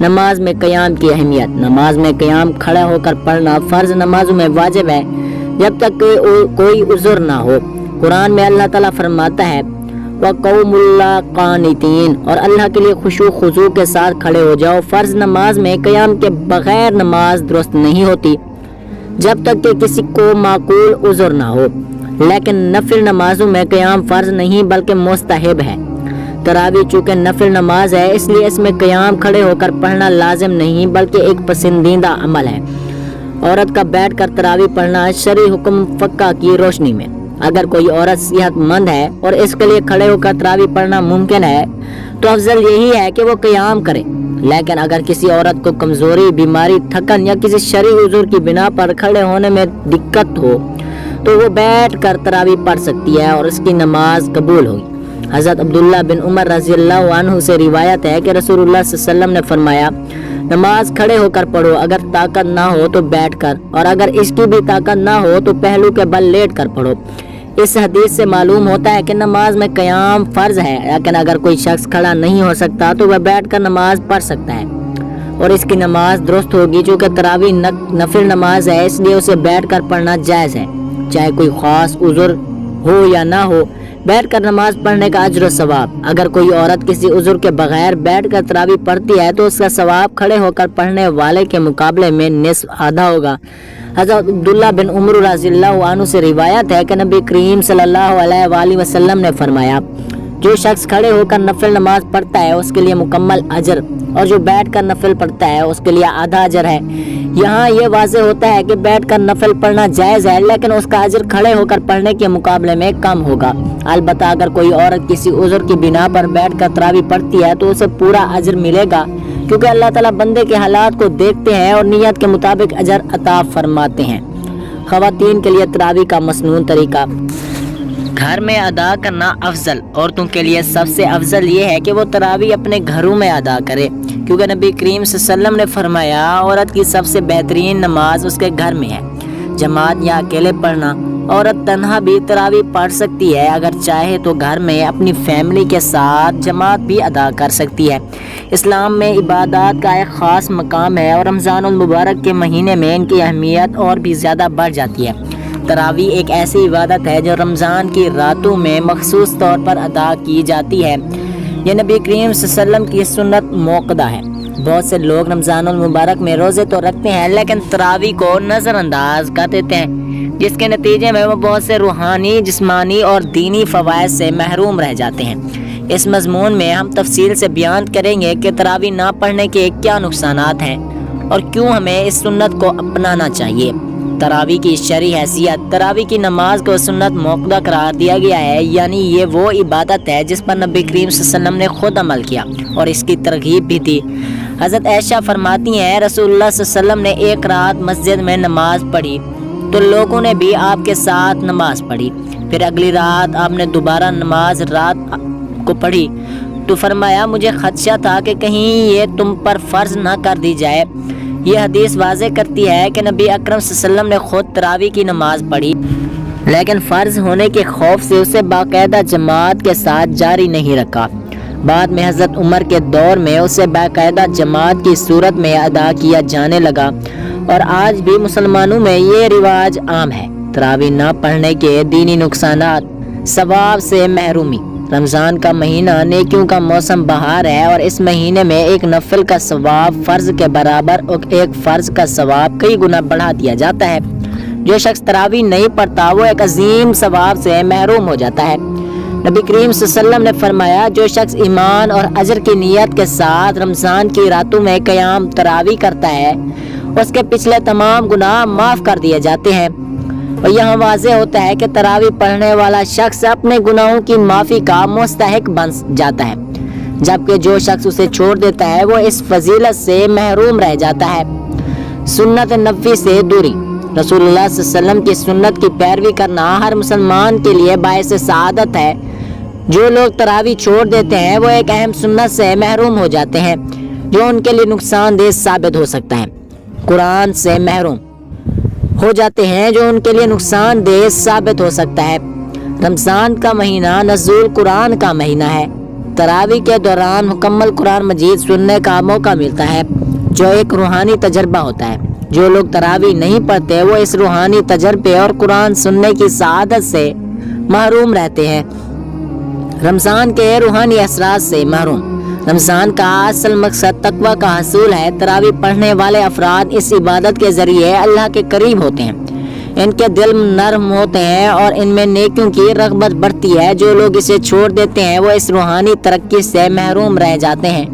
نماز میں قیام کی اہمیت۔ نماز میں قیام کھڑے ہو کر پڑھنا فرض نمازوں میں واجب ہے جب تک کہ کوئی عذر نہ ہو۔ قرآن میں اللہ تعالیٰ فرماتا ہے وَقَوْمُ اللَّهِ قَانِتِينَ، اور اللہ کے لیے خشوع خضوع کے ساتھ کھڑے ہو جاؤ۔ فرض نماز میں قیام کے بغیر نماز درست نہیں ہوتی جب تک کہ کسی کو معقول عذر نہ ہو، لیکن نفل نمازوں میں قیام فرض نہیں بلکہ مستحب ہے۔ تراویح چونکہ نفل نماز ہے اس لیے اس میں قیام کھڑے ہو کر پڑھنا لازم نہیں بلکہ ایک پسندیدہ عمل ہے۔ عورت کا بیٹھ کر تراویح پڑھنا شرعی حکم فقہ کی روشنی میں، اگر کوئی عورت صحت مند ہے اور اس کے لیے کھڑے ہو کر تراویح پڑھنا ممکن ہے تو افضل یہی ہے کہ وہ قیام کرے، لیکن اگر کسی عورت کو کمزوری، بیماری، تھکن یا کسی شرعی عذر کی بنا پر کھڑے ہونے میں دقت ہو تو وہ بیٹھ کر تراویح پڑھ سکتی ہے اور اس کی نماز قبول ہوگی۔ حضرت عبداللہ بن عمر رضی اللہ عنہ سے روایت ہے کہ رسول اللہ صلی اللہ علیہ وسلم نے فرمایا نماز کھڑے ہو کر پڑھو، اگر طاقت نہ ہو تو بیٹھ کر، اور اگر اس کی بھی طاقت نہ ہو تو پہلو کے بل لیٹ کر پڑھو۔ اس حدیث سے معلوم ہوتا ہے کہ نماز میں قیام فرض ہے، لیکن اگر کوئی شخص کھڑا نہیں ہو سکتا تو وہ بیٹھ کر نماز پڑھ سکتا ہے اور اس کی نماز درست ہوگی۔ چونکہ تراویح نفل نماز ہے اس لیے اسے بیٹھ کر پڑھنا جائز ہے، چاہے کوئی خاص عذر ہو یا نہ ہو۔ بیٹھ کر نماز پڑھنے کا اجر و ثواب، اگر کوئی عورت کسی عذر کے بغیر بیٹھ کر تراویح پڑھتی ہے تو اس کا ثواب کھڑے ہو کر پڑھنے والے کے مقابلے میں نصف آدھا ہوگا۔ حضرت عبداللہ بن عمر رضی اللہ عنہ سے روایت ہے کہ نبی کریم صلی اللہ علیہ وآلہ وسلم نے فرمایا جو شخص کھڑے ہو کر نفل نماز پڑھتا ہے اس کے لیے مکمل اجر، اور جو بیٹھ کر نفل پڑھتا ہے اس کے لیے آدھا اجر ہے۔ یہاں یہ واضح ہوتا ہے کہ بیٹھ کر نفل پڑھنا جائز ہے، لیکن اس کا اجر کھڑے ہو کر پڑھنے کے مقابلے میں کم ہوگا۔ البتہ اگر کوئی عورت کسی عذر کی بنا پر بیٹھ کر تراویح پڑھتی ہے تو اسے پورا اجر ملے گا، کیونکہ اللہ تعالیٰ بندے کے حالات کو دیکھتے ہیں اور نیت کے مطابق اجر عطا فرماتے ہیں۔ خواتین کے لیے تراویح کا مسنون طریقہ۔ گھر میں ادا کرنا افضل۔ عورتوں کے لیے سب سے افضل یہ ہے کہ وہ تراویح اپنے گھروں میں ادا کرے، کیونکہ نبی کریم صلی اللہ علیہ وسلم نے فرمایا عورت کی سب سے بہترین نماز اس کے گھر میں ہے۔ جماعت یا اکیلے پڑھنا، عورت تنہا بھی تراویح پڑھ سکتی ہے، اگر چاہے تو گھر میں اپنی فیملی کے ساتھ جماعت بھی ادا کر سکتی ہے۔ اسلام میں عبادات کا ایک خاص مقام ہے اور رمضان المبارک کے مہینے میں ان کی اہمیت اور بھی زیادہ بڑھ جاتی ہے۔ تراویح ایک ایسی عبادت ہے جو رمضان کی راتوں میں مخصوص طور پر ادا کی جاتی ہے۔ یہ نبی کریم صلی اللہ علیہ وسلم کی سنت موقدہ ہے۔ بہت سے لوگ رمضان المبارک میں روزے تو رکھتے ہیں لیکن تراویح کو نظر انداز کر دیتے ہیں، جس کے نتیجے میں وہ بہت سے روحانی، جسمانی اور دینی فوائد سے محروم رہ جاتے ہیں۔ اس مضمون میں ہم تفصیل سے بیان کریں گے کہ تراویح نہ پڑھنے کے کیا نقصانات ہیں اور کیوں ہمیں اس سنت کو اپنانا چاہیے۔ تراویح کی شرعی حیثیت۔ تراویح کی نماز کو سنت موقدہ قرار دیا گیا ہے، یعنی یہ وہ عبادت ہے جس پر نبی کریم صلی اللہ علیہ وسلم نے خود عمل کیا اور اس کی ترغیب بھی دی۔ حضرت عائشہ فرماتی ہیں رسول اللہ صلی اللہ علیہ وسلم نے ایک رات مسجد میں نماز پڑھی تو لوگوں نے بھی آپ کے ساتھ نماز پڑھی، پھر اگلی رات آپ نے دوبارہ نماز رات کو پڑھی تو فرمایا مجھے خدشہ تھا کہ کہیں یہ تم پر فرض نہ کر دی جائے۔ یہ حدیث واضح کرتی ہے کہ نبی اکرم صلی اللہ علیہ وسلم نے خود تراویح کی نماز پڑھی، لیکن فرض ہونے کے خوف سے اسے باقاعدہ جماعت کے ساتھ جاری نہیں رکھا۔ بعد میں حضرت عمر کے دور میں اسے باقاعدہ جماعت کی صورت میں ادا کیا جانے لگا اور آج بھی مسلمانوں میں یہ رواج عام ہے۔ تراویح نہ پڑھنے کے دینی نقصانات۔ ثواب سے محرومی۔ رمضان کا مہینہ نیکیوں کا موسم بہار ہے اور اس مہینے میں ایک نفل کا ثواب فرض کے برابر اور ایک فرض کا ثواب کئی گنا بڑھا دیا جاتا ہے۔ جو شخص تراویح نہیں پڑھتا وہ ایک عظیم ثواب سے محروم ہو جاتا ہے۔ نبی کریم صلی اللہ علیہ وسلم نے فرمایا جو شخص ایمان اور اجر کی نیت کے ساتھ رمضان کی راتوں میں قیام تراویح کرتا ہے اس کے پچھلے تمام گناہ معاف کر دیے جاتے ہیں۔ اور یہاں واضح ہوتا ہے کہ تراویح پڑھنے والا شخص اپنے گناہوں کی معافی کا مستحق بن جاتا ہے، جبکہ جو شخص اسے چھوڑ دیتا ہے وہ اس فضیلت سے محروم رہ جاتا ہے۔ سنت نبوی سے دوری۔ رسول اللہ صلی اللہ علیہ وسلم کی سنت کی پیروی کرنا ہر مسلمان کے لیے باعث سعادت ہے۔ جو لوگ تراویح چھوڑ دیتے ہیں وہ ایک اہم سنت سے محروم ہو جاتے ہیں جو ان کے لیے نقصان دہ ثابت ہو سکتا ہے۔ قرآن سے محروم ہو جاتے ہیں جو ان کے لیے نقصان دہ ثابت ہو سکتا ہے۔ رمضان کا مہینہ نزول قرآن کا مہینہ ہے۔ تراویح کے دوران مکمل قرآن مجید سننے کا موقع ملتا ہے، جو ایک روحانی تجربہ ہوتا ہے۔ جو لوگ تراویح نہیں پڑھتے وہ اس روحانی تجربے اور قرآن سننے کی سعادت سے محروم رہتے ہیں، رمضان کے روحانی اثرات سے محروم۔ رمضان کا اصل مقصد تقوی کا حصول ہے۔ تراویح پڑھنے والے افراد اس عبادت کے ذریعے اللہ کے قریب ہوتے ہیں، ان کے دل نرم ہوتے ہیں اور ان میں نیکیوں کی رغبت بڑھتی ہے۔ جو لوگ اسے چھوڑ دیتے ہیں وہ اس روحانی ترقی سے محروم رہ جاتے ہیں،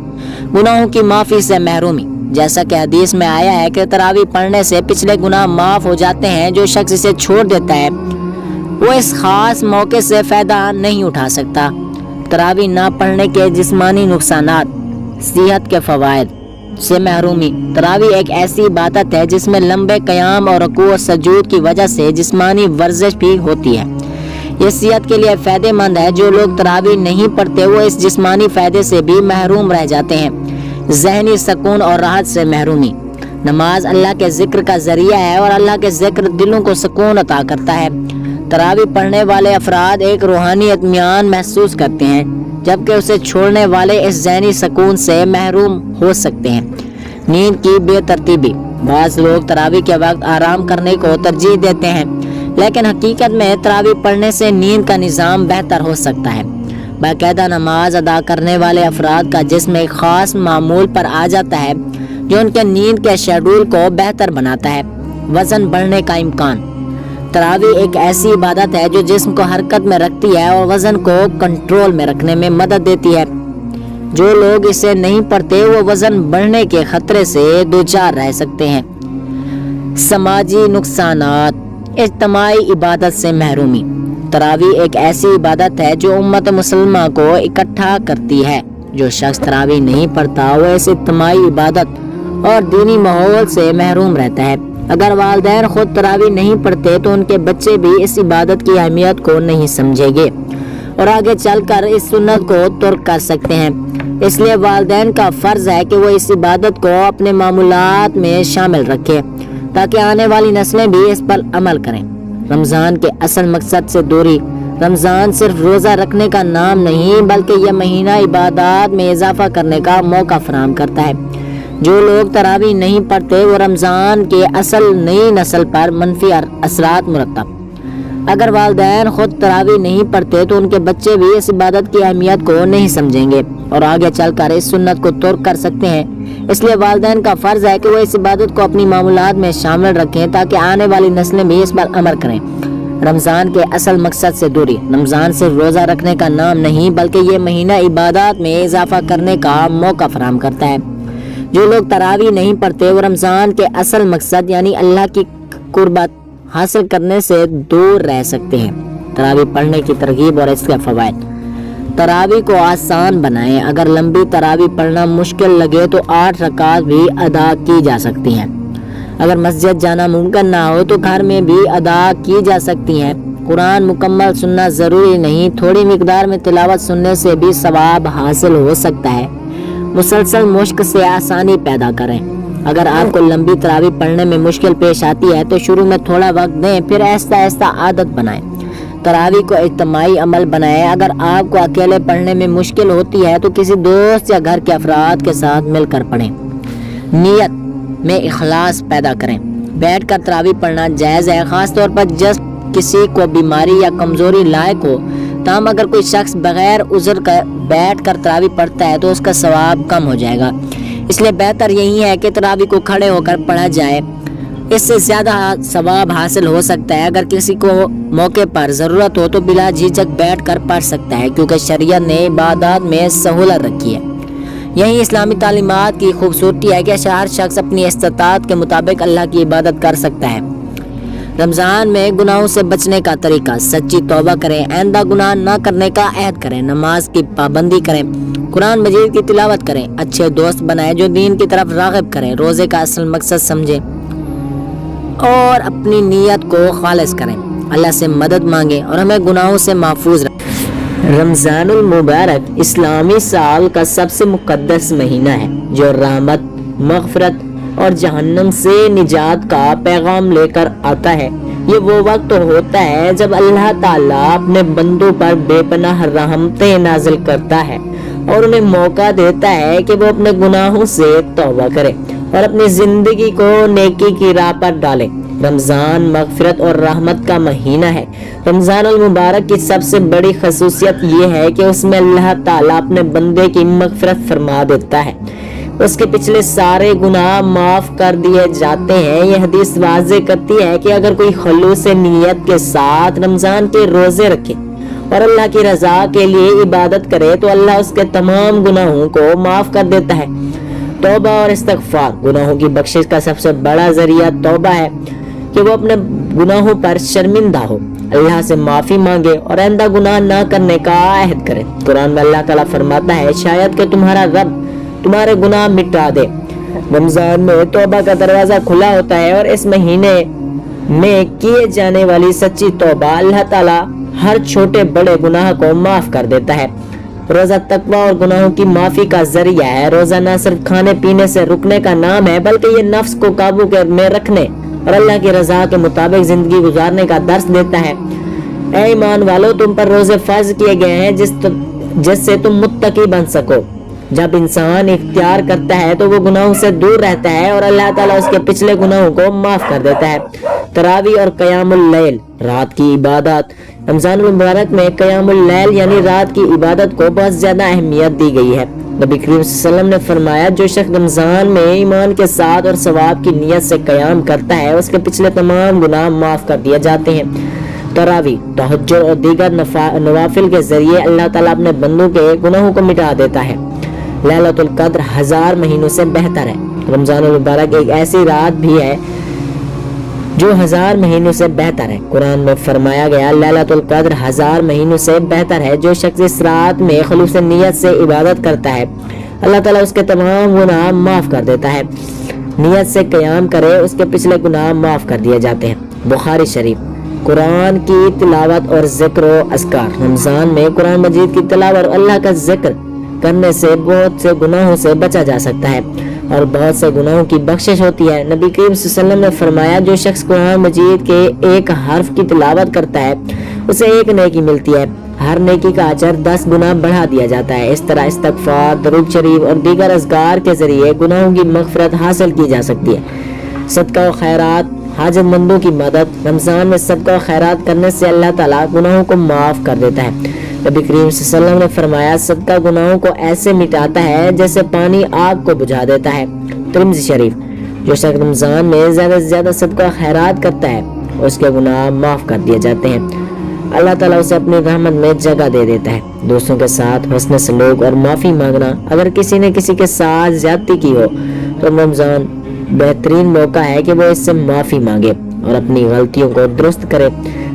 گناہوں کی معافی سے محرومی۔ جیسا کہ حدیث میں آیا ہے کہ تراویح پڑھنے سے پچھلے گناہ معاف ہو جاتے ہیں۔ جو شخص اسے چھوڑ دیتا ہے وہ اس خاص موقع سے فائدہ نہیں اٹھا سکتا۔ تراویح نہ پڑھنے کے جسمانی نقصانات، صحت کے فوائد سے محرومی۔ تراویح ایک ایسی عبادت ہے جس میں لمبے قیام اور رکوع و سجود کی وجہ سے جسمانی ورزش بھی ہوتی ہے۔ یہ صحت کے لیے فائدہ مند ہے۔ جو لوگ تراویح نہیں پڑھتے وہ اس جسمانی فائدے سے بھی محروم رہ جاتے ہیں۔ ذہنی سکون اور راحت سے محرومی۔ نماز اللہ کے ذکر کا ذریعہ ہے اور اللہ کے ذکر دلوں کو سکون عطا کرتا ہے۔ تراویح پڑھنے والے افراد ایک روحانی اطمینان محسوس کرتے ہیں، جبکہ اسے چھوڑنے والے اس ذہنی سکون سے محروم ہو سکتے ہیں۔ نیند کی بے ترتیبی۔ بعض لوگ تراویح کے وقت آرام کرنے کو ترجیح دیتے ہیں، لیکن حقیقت میں تراویح پڑھنے سے نیند کا نظام بہتر ہو سکتا ہے۔ باقاعدہ نماز ادا کرنے والے افراد کا جسم ایک خاص معمول پر آ جاتا ہے جو ان کے نیند کے شیڈول کو بہتر بناتا ہے۔ وزن بڑھنے کا امکان۔ تراویح ایک ایسی عبادت ہے جو جسم کو حرکت میں رکھتی ہے اور وزن کو کنٹرول میں رکھنے میں مدد دیتی ہے۔ جو لوگ اسے نہیں پڑھتے وہ وزن بڑھنے کے خطرے سے دوچار رہ سکتے ہیں۔ سماجی نقصانات۔ اجتماعی عبادت سے محرومی۔ تراویح ایک ایسی عبادت ہے جو امت مسلمہ کو اکٹھا کرتی ہے۔ جو شخص تراویح نہیں پڑھتا وہ اس اجتماعی عبادت اور دینی ماحول سے محروم رہتا ہے۔ اگر والدین خود تراویح نہیں پڑھتے تو ان کے بچے بھی اس عبادت کی اہمیت کو نہیں سمجھیں گے اور آگے چل کر اس سنت کو ترک کر سکتے ہیں۔ اس لیے والدین کا فرض ہے کہ وہ اس عبادت کو اپنے معمولات میں شامل رکھیں تاکہ آنے والی نسلیں بھی اس پر عمل کریں۔ رمضان کے اصل مقصد سے دوری۔ رمضان صرف روزہ رکھنے کا نام نہیں بلکہ یہ مہینہ عبادات میں اضافہ کرنے کا موقع فراہم کرتا ہے۔ جو لوگ تراویح نہیں پڑھتے وہ رمضان کے اصل نئی نسل پر منفی اثرات مرتب۔ اگر والدین خود تراویح نہیں پڑھتے تو ان کے بچے بھی اس عبادت کی اہمیت کو نہیں سمجھیں گے اور آگے چل کر اس سنت کو ترک کر سکتے ہیں۔ اس لیے والدین کا فرض ہے کہ وہ اس عبادت کو اپنی معمولات میں شامل رکھیں تاکہ آنے والی نسلیں بھی اس پر عمل کریں۔ رمضان کے اصل مقصد سے دوری۔ رمضان صرف روزہ رکھنے کا نام نہیں بلکہ یہ مہینہ عبادات میں اضافہ کرنے کا موقع فراہم کرتا ہے۔ جو لوگ تراویح نہیں پڑھتے وہ رمضان کے اصل مقصد یعنی اللہ کی قربت حاصل کرنے سے دور رہ سکتے ہیں۔ تراویح پڑھنے کی ترغیب اور اس کے فوائد۔ تراویح کو آسان بنائیں۔ اگر لمبی تراویح پڑھنا مشکل لگے تو 8 رکعات بھی ادا کی جا سکتی ہیں۔ اگر مسجد جانا ممکن نہ ہو تو گھر میں بھی ادا کی جا سکتی ہیں۔ قرآن مکمل سننا ضروری نہیں، تھوڑی مقدار میں تلاوت سننے سے بھی ثواب حاصل ہو سکتا ہے۔ مسلسل مشق سے آسانی پیدا کریں۔ اگر آپ کو لمبی تراویح پڑھنے میں مشکل پیش آتی ہے تو شروع میں تھوڑا وقت دیں، پھر آہستہ آہستہ عادت بنائیں۔ تراویح کو اجتماعی عمل بنائیں۔ اگر آپ کو اکیلے پڑھنے میں مشکل ہوتی ہے تو کسی دوست یا گھر کے افراد کے ساتھ مل کر پڑھیں۔ نیت میں اخلاص پیدا کریں۔ بیٹھ کر تراویح پڑھنا جائز ہے، خاص طور پر جب کسی کو بیماری یا کمزوری لاحق ہو۔ تاہم اگر کوئی شخص بغیر عذر کا بیٹھ کر تراویح پڑھتا ہے تو اس کا ثواب کم ہو جائے گا۔ اس لیے بہتر یہی ہے کہ تراویح کو کھڑے ہو کر پڑھا جائے، اس سے زیادہ ثواب حاصل ہو سکتا ہے۔ اگر کسی کو موقع پر ضرورت ہو تو بلا جھجک بیٹھ کر پڑھ سکتا ہے، کیونکہ شریعت نے عبادات میں سہولت رکھی ہے۔ یہی اسلامی تعلیمات کی خوبصورتی ہے کہ ہر شخص اپنی استطاعت کے مطابق اللہ کی عبادت کر سکتا ہے۔ رمضان میں گناہوں سے بچنے کا طریقہ۔ سچی توبہ کریں، آئندہ گناہ نہ کرنے کا عہد کریں، نماز کی پابندی کریں، قرآن مجید کی تلاوت کریں، اچھے دوست بنائیں جو دین کی طرف راغب کریں، روزے کا اصل مقصد سمجھیں اور اپنی نیت کو خالص کریں، اللہ سے مدد مانگیں اور ہمیں گناہوں سے محفوظ رکھیں۔ رمضان المبارک اسلامی سال کا سب سے مقدس مہینہ ہے جو رحمت، مغفرت اور جہنم سے نجات کا پیغام لے کر آتا ہے۔ یہ وہ وقت ہوتا ہے جب اللہ تعالیٰ اپنے بندوں پر بے پناہ رحمتیں نازل کرتا ہے اور انہیں موقع دیتا ہے کہ وہ اپنے گناہوں سے توبہ کرے اور اپنی زندگی کو نیکی کی راہ پر ڈالے۔ رمضان مغفرت اور رحمت کا مہینہ ہے۔ رمضان المبارک کی سب سے بڑی خصوصیت یہ ہے کہ اس میں اللہ تعالیٰ اپنے بندے کی مغفرت فرما دیتا ہے، اس کے پچھلے سارے گناہ معاف کر دیے جاتے ہیں۔ یہ حدیث واضح کرتی ہے کہ اگر کوئی خلوص نیت کے ساتھ رمضان کے روزے رکھے اور اللہ کی رضا کے لیے عبادت کرے تو اللہ اس کے تمام گناہوں کو معاف کر دیتا ہے۔ توبہ اور استغفار گناہوں کی بخشش کا سب سے بڑا ذریعہ توبہ ہے کہ وہ اپنے گناہوں پر شرمندہ ہو، اللہ سے معافی مانگے اور آئندہ گناہ نہ کرنے کا عہد کرے۔ قرآن میں اللہ تعالیٰ فرماتا ہے شاید کہ تمہارا رب تمہارے گناہ مٹا دے۔ رمضان میں توبہ کا دروازہ کھلا ہوتا ہے اور اس مہینے میں کیے جانے والی سچی توبہ اللہ تعالیٰ ہر چھوٹے بڑے گناہ کو معاف کر دیتا ہے۔ روزہ تقویٰ اور گناہوں کی معافی کا ذریعہ ہے۔ روزہ نہ صرف کھانے پینے سے رکنے کا نام ہے بلکہ یہ نفس کو قابو میں رکھنے اور اللہ کی رضا کے مطابق زندگی گزارنے کا درس دیتا ہے۔ اے ایمان والو، تم پر روزے فرض کیے گئے ہیں جس سے تم متقی بن سکو۔ جب انسان اختیار کرتا ہے تو وہ گناہوں سے دور رہتا ہے اور اللہ تعالیٰ اس کے پچھلے گناہوں کو معاف کر دیتا ہے۔ تراویح اور قیام اللیل رات کی عبادت۔ رمضان المبارک میں قیام اللیل یعنی رات کی عبادت کو بہت زیادہ اہمیت دی گئی ہے۔ نبی کریم صلی اللہ علیہ وسلم نے فرمایا جو شخص رمضان میں ایمان کے ساتھ اور ثواب کی نیت سے قیام کرتا ہے اس کے پچھلے تمام گناہ معاف کر دیے جاتے ہیں۔ تراویح تہجد اور دیگر نوافل کے ذریعے اللہ تعالیٰ اپنے بندوں کے گناہوں کو مٹا دیتا ہے۔ لیلۃ القدر 1000 مہینوں سے بہتر ہے۔ رمضان المبارک ایک ایسی رات بھی ہے جو 1000 مہینوں سے بہتر ہے۔ قرآن میں فرمایا گیا لیلۃ القدر 1000 مہینوں سے بہتر ہے۔ جو شخص اس رات میں خلوص نیت سے عبادت کرتا ہے اللہ تعالیٰ اس کے تمام گناہ معاف کر دیتا ہے۔ نیت سے قیام کرے اس کے پچھلے گناہ معاف کر دیے جاتے ہیں۔ بخاری شریف قرآن کی تلاوت اور ذکر و اذکار۔ رمضان میں قرآن مجید کی تلاوت اور اللہ کا ذکر کرنے سے بہت سے گناہوں سے بچا جا سکتا ہے اور بہت سے گناہوں کی بخشش ہوتی ہے۔ نبی کریم صلی اللہ علیہ وسلم نے فرمایا جو شخص قرآن مجید کے ایک حرف کی تلاوت کرتا ہے اسے ایک نیکی ملتی ہے، ہر نیکی کا اجر 10 گنا بڑھا دیا جاتا ہے۔ اس طرح استغفار، درود شریف اور دیگر اذکار کے ذریعے گناہوں کی مغفرت حاصل کی جا سکتی ہے۔ صدقہ و خیرات، حاجت مندوں کی مدد۔ رمضان میں صدقہ و خیرات کرنے سے اللہ تعالیٰ گناہوں کو معاف کر دیتا ہے۔ نبی کریم صلی اللہ علیہ وسلم نے فرمایا صدقہ گناہوں کو ایسے مٹاتا ہے جیسے پانی آگ کو بجھا دیتا ہے۔ ترمذی شریف جو شخص رمضان میں زیادہ سے زیادہ صدقہ خیرات کرتا ہے اس کے گناہ معاف کر دیے جاتے ہیں، اللہ تعالیٰ اسے اپنی رحمت میں جگہ دے دیتا ہے۔ دوستوں کے ساتھ حسن سلوک اور معافی مانگنا۔ اگر کسی نے کسی کے ساتھ زیادتی کی ہو تو رمضان بہترین موقع ہے کہ وہ اس سے معافی مانگے اور اپنی غلطیوں کو درست کرے۔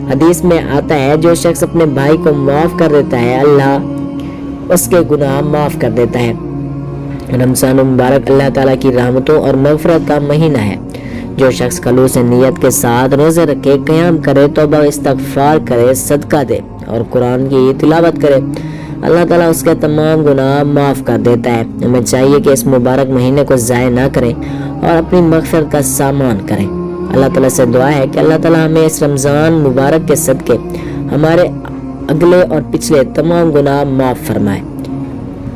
حدیث میں آتا ہے جو شخص اپنے بھائی کو معاف کر دیتا ہے اللہ اس کے گناہ معاف کر دیتا ہے۔ رمضان مبارک اللہ تعالیٰ کی رحمتوں اور مغفرت کا مہینہ ہے۔ جو شخص خلوص نیت کے ساتھ روزے رکھے، قیام کرے، توبہ استغفار کرے، صدقہ دے اور قرآن کی تلاوت کرے، اللہ تعالیٰ اس کے تمام گناہ معاف کر دیتا ہے۔ ہمیں چاہیے کہ اس مبارک مہینے کو ضائع نہ کریں اور اپنی مغفرت کا سامان کریں۔ اللہ تعالیٰ سے دعا ہے کہ اللہ تعالیٰ ہمیں اس رمضان مبارک کے صدقے ہمارے اگلے اور پچھلے تمام گناہ معاف فرمائے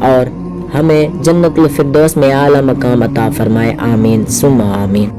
اور ہمیں جنت الفردوس میں اعلیٰ مقام عطا فرمائے۔ آمین ثم آمین۔